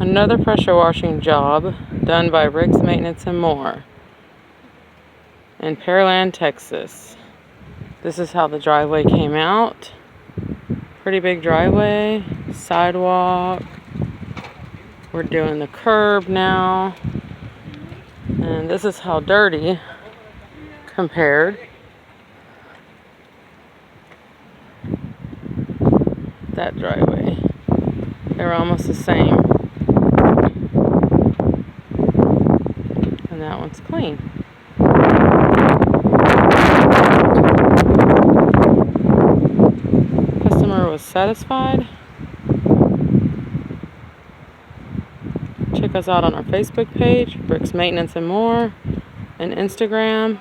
Another pressure washing job done by Rick's Maintenance and More in Pearland, Texas. This is how the driveway came out. Pretty big driveway, sidewalk. We're doing the curb now. And this is how dirty compared. That driveway. They're almost the same. And that one's clean. Customer was satisfied. Check us out on our Facebook page, Rick's Maintenance and More, and Instagram.